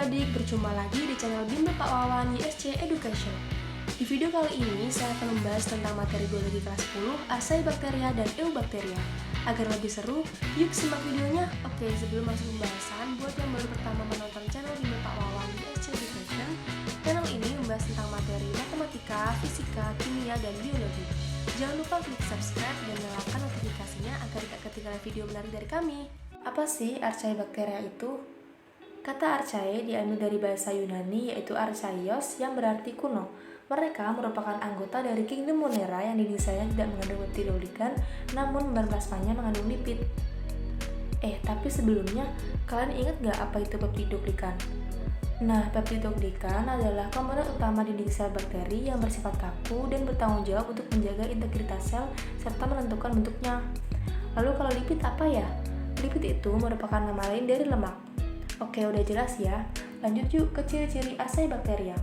adik-adik, berjumpa lagi di channel Bimbel Pak Wawan YSC Education. Di video kali ini, saya akan membahas tentang materi biologi kelas 10, Archaebacteria dan Eubacteria. Agar lebih seru, yuk simak videonya. Oke, sebelum masuk pembahasan, buat yang baru pertama menonton channel Bimbel Pak Wawan YSC Education, channel ini membahas tentang materi matematika, fisika, kimia, dan biologi. Jangan lupa klik subscribe dan nyalakan notifikasinya agar tidak ketinggalan video menarik dari kami. Apa sih Archaebacteria itu? Kata Archaea diambil dari bahasa Yunani yaitu Archaios yang berarti kuno. Mereka merupakan anggota dari kingdom Monera yang didesainnya tidak mengandung peptidoglikan, namun membran plasmanya mengandung lipid. Tapi sebelumnya, kalian ingat gak apa itu peptidoglikan? Nah, peptidoglikan adalah komponen utama dinding sel bakteri yang bersifat kaku dan bertanggung jawab untuk menjaga integritas sel serta menentukan bentuknya. Lalu kalau lipid apa ya? Lipid itu merupakan nama lain dari lemak. Oke, udah jelas ya. Lanjut yuk ke ciri-ciri Archaebacteria.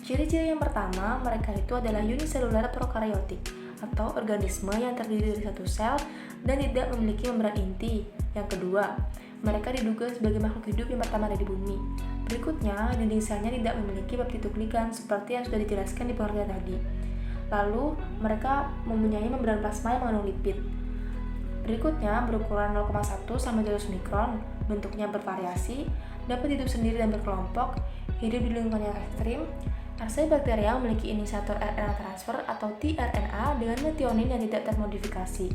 Ciri-ciri yang pertama, mereka itu adalah unicellular prokaryotik atau organisme yang terdiri dari satu sel dan tidak memiliki membran inti. Yang kedua, mereka diduga sebagai makhluk hidup yang pertama ada di bumi. Berikutnya, dinding selnya tidak memiliki peptidoglikan seperti yang sudah dijelaskan di pengertian tadi. Lalu, mereka mempunyai membran plasma yang mengandung lipid. Berikutnya, berukuran 0,1 sampai 200 mikron, bentuknya bervariasi, dapat hidup sendiri dan berkelompok, hidup di lingkungan yang ekstrim. Archaebacteria memiliki inisiator RNA transfer atau tRNA dengan metionin yang tidak termodifikasi.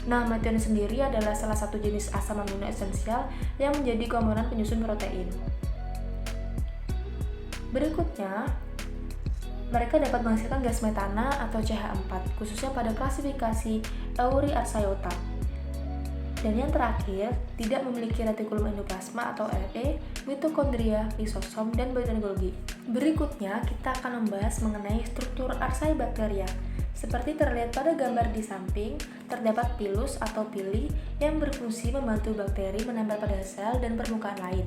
Nah, metionin sendiri adalah salah satu jenis asam amino esensial yang menjadi komponen penyusun protein. Berikutnya, mereka dapat menghasilkan gas metana atau CH4, khususnya pada klasifikasi Euryarchaeota. Dan yang terakhir, tidak memiliki retikulum endoplasma atau RE, mitokondria, lisosom, dan bagian Golgi. Berikutnya, kita akan membahas mengenai struktur Archaebacteria. Seperti terlihat pada gambar di samping, terdapat pilus atau pili yang berfungsi membantu bakteri menempel pada sel dan permukaan lain.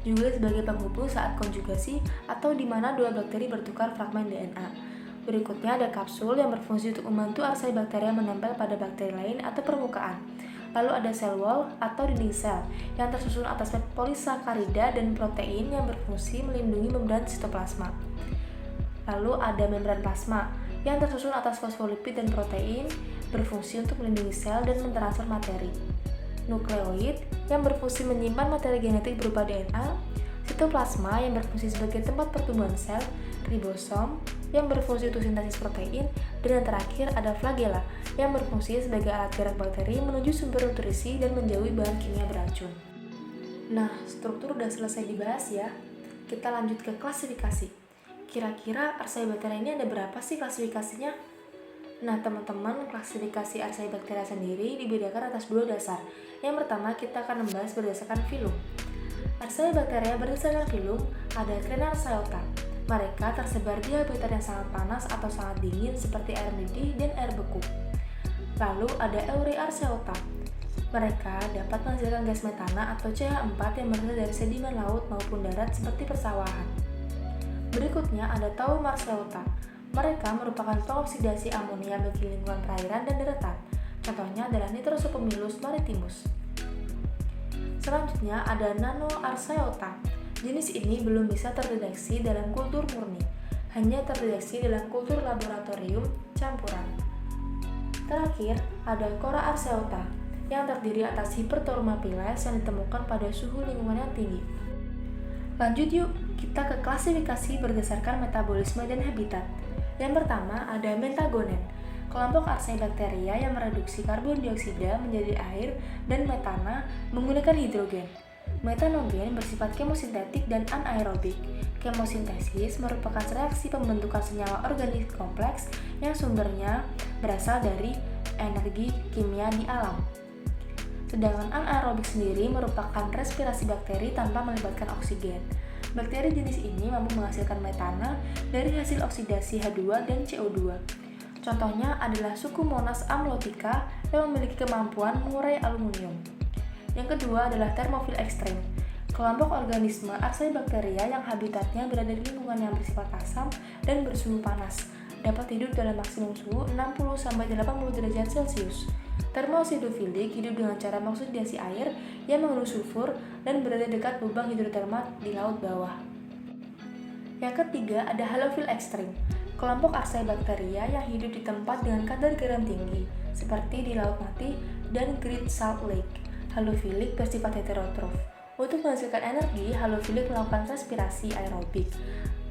Juga sebagai penghubung saat konjugasi atau di mana dua bakteri bertukar fragmen DNA. Berikutnya ada kapsul yang berfungsi untuk membantu Archaebacteria menempel pada bakteri lain atau permukaan. Lalu ada cell wall atau dinding sel yang tersusun atas polisakarida dan protein yang berfungsi melindungi membran sitoplasma. Lalu ada membran plasma yang tersusun atas fosfolipid dan protein berfungsi untuk melindungi sel dan mentransfer materi. Nukleoid yang berfungsi menyimpan materi genetik berupa DNA, sitoplasma yang berfungsi sebagai tempat pertumbuhan sel, ribosom yang berfungsi untuk sintesis protein, dan yang terakhir ada flagella yang berfungsi sebagai alat gerak bakteri menuju sumber nutrisi dan menjauhi bahan kimia beracun. Nah, struktur udah selesai dibahas ya. Kita lanjut ke klasifikasi. Kira-kira Archaebacteria ini ada berapa sih klasifikasinya? Nah, teman-teman, klasifikasi Archaebacteria sendiri dibedakan atas dua dasar. Yang pertama, kita akan membahas berdasarkan filum. Archaebacteria berdasarkan filum ada Crenarchaeota. Mereka tersebar di habitat yang sangat panas atau sangat dingin seperti air mendidih dan air beku. Lalu ada Euryarchaeota. Mereka dapat menghasilkan gas metana atau CH4 yang berasal dari sedimen laut maupun darat seperti persawahan. Berikutnya ada Taumarchaeota. Mereka merupakan pengoksidasi amonia bagi lingkungan perairan dan daratan. Contohnya adalah Nitrosopomylus maritimus. Selanjutnya ada Nanoarchaeota. Jenis ini belum bisa terdeteksi dalam kultur murni, hanya terdeteksi dalam kultur laboratorium campuran. Terakhir, ada Coraarchaeota yang terdiri atas Hypertorma piles yang ditemukan pada suhu lingkungan yang tinggi. Lanjut yuk, kita ke klasifikasi berdasarkan metabolisme dan habitat. Yang pertama ada metagonen, kelompok Archaebacteria yang mereduksi karbon dioksida menjadi air dan metana menggunakan hidrogen. Metanogen bersifat kemosintetik dan anaerobik. Kemosintesis merupakan reaksi pembentukan senyawa organik kompleks yang sumbernya berasal dari energi kimia di alam. Sedangkan anaerobik sendiri merupakan respirasi bakteri tanpa melibatkan oksigen. Bakteri jenis ini mampu menghasilkan metana dari hasil oksidasi H2 dan CO2. Contohnya adalah suku Monas amlotica yang memiliki kemampuan mengurai aluminium. Yang kedua adalah termofil ekstrem, kelompok organisme Archaebacteria yang habitatnya berada di lingkungan yang bersifat asam dan bersuhu panas. dapat hidup dalam maksimum suhu 60-80 derajat Celcius. Termosidofilik hidup dengan cara mengoksidasi air yang mengandung sulfur dan berada dekat lubang hidrotermal di laut bawah. Yang ketiga ada halofil ekstrim, kelompok archaebacteria yang hidup di tempat dengan kadar garam tinggi, seperti di Laut Mati dan Great Salt Lake. Halofilik bersifat heterotrof. Untuk menghasilkan energi, halofilik melakukan respirasi aerobik.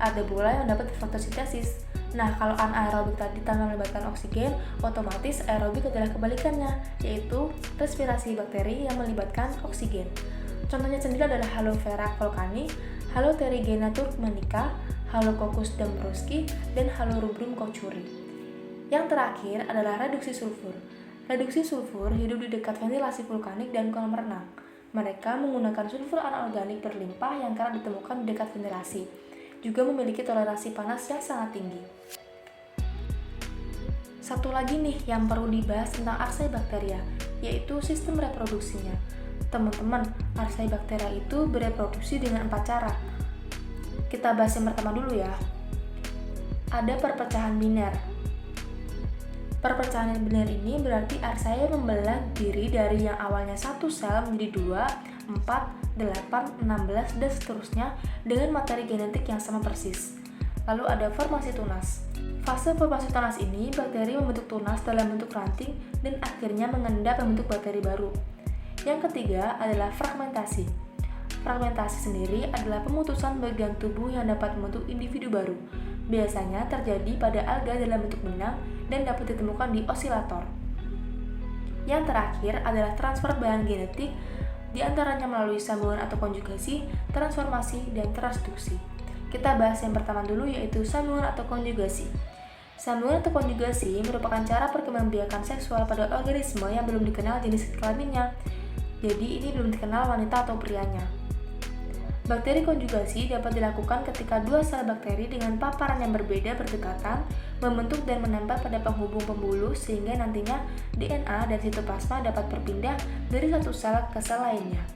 Ada pula yang dapat fotosintesis. Nah, kalau anaerobik tadi tanpa melibatkan oksigen, otomatis aerobik adalah kebalikannya, yaitu respirasi bakteri yang melibatkan oksigen. Contohnya sendiri adalah Halophera volcani, Haloterigena turkmenica, Halococcus dambrowski, dan Halorubrum cauchuri. Yang terakhir adalah reduksi sulfur. Reduksi sulfur hidup di dekat ventilasi vulkanik dan kolam renang. Mereka menggunakan sulfur anorganik berlimpah yang kerap ditemukan di dekat ventilasi. Juga memiliki toleransi panas yang sangat tinggi. Satu lagi nih yang perlu dibahas tentang archaebacteria, yaitu sistem reproduksinya. Teman-teman, archaebacteria itu bereproduksi dengan 4 cara. Kita bahas yang pertama dulu ya. Ada perpecahan biner. Perpecahan biner ini berarti archaea membelah diri dari yang awalnya 1 sel menjadi 2, 4, 8, 16, dan seterusnya dengan materi genetik yang sama persis. Lalu ada formasi tunas. Fase formasi tunas ini, bakteri membentuk tunas dalam bentuk ranting dan akhirnya mengendap membentuk bakteri baru. Yang ketiga adalah fragmentasi. Fragmentasi sendiri adalah pemutusan bagian tubuh yang dapat membentuk individu baru. Biasanya terjadi pada alga dalam bentuk benang dan dapat ditemukan di osilator. Yang terakhir adalah transfer bahan genetik, di antaranya melalui sambungan atau konjugasi, transformasi, dan transduksi. Kita bahas yang pertama dulu, yaitu sambungan atau konjugasi. Sambungan atau konjugasi merupakan cara perkembangbiakan seksual pada organisme yang belum dikenal jenis kelaminnya. Jadi ini belum dikenal wanita atau prianya. Bakteri konjugasi dapat dilakukan ketika 2 sel bakteri dengan paparan yang berbeda berdekatan, membentuk dan menempel pada penghubung pembuluh sehingga nantinya DNA dan sitoplasma dapat berpindah dari satu sel ke sel lainnya.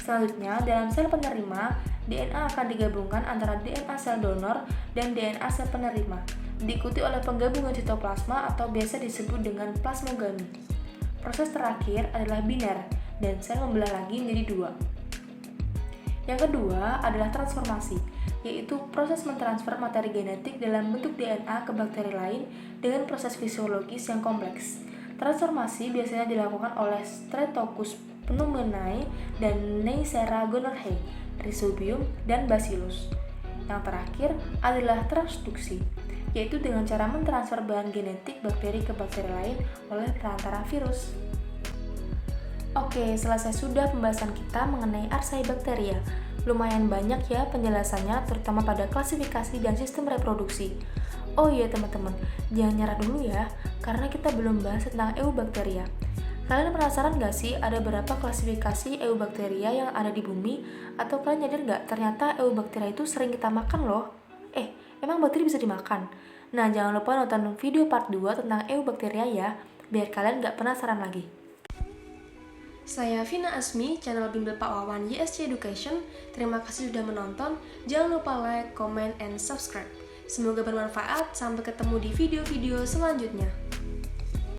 Selanjutnya, dalam sel penerima, DNA akan digabungkan antara DNA sel donor dan DNA sel penerima, diikuti oleh penggabungan sitoplasma atau biasa disebut dengan plasmogami. Proses terakhir adalah biner, dan sel membelah lagi menjadi 2. Yang kedua adalah transformasi, yaitu proses mentransfer materi genetik dalam bentuk DNA ke bakteri lain dengan proses fisiologis yang kompleks. Transformasi biasanya dilakukan oleh Streptococcus pneumoniae dan Neisseria gonorrhoeae, Rhizobium, dan Bacillus. Yang terakhir adalah transduksi, yaitu dengan cara mentransfer bahan genetik bakteri ke bakteri lain oleh perantara virus. Oke, selesai sudah pembahasan kita mengenai archaebacteria. Lumayan banyak ya penjelasannya, terutama pada klasifikasi dan sistem reproduksi. Oh iya teman-teman, jangan nyerah dulu ya, karena kita belum bahas tentang eubacteria. Kalian penasaran gak sih ada berapa klasifikasi eubacteria yang ada di bumi? Atau kalian nyadar gak ternyata eubacteria itu sering kita makan loh? Emang bakteri bisa dimakan? Nah, jangan lupa nonton video part 2 tentang eubacteria ya, biar kalian gak penasaran lagi. Saya Vina Asmi, channel Bimbel Pak Wawan YSC Education. Terima kasih sudah menonton. Jangan lupa like, comment, and subscribe. Semoga bermanfaat. Sampai ketemu di video-video selanjutnya.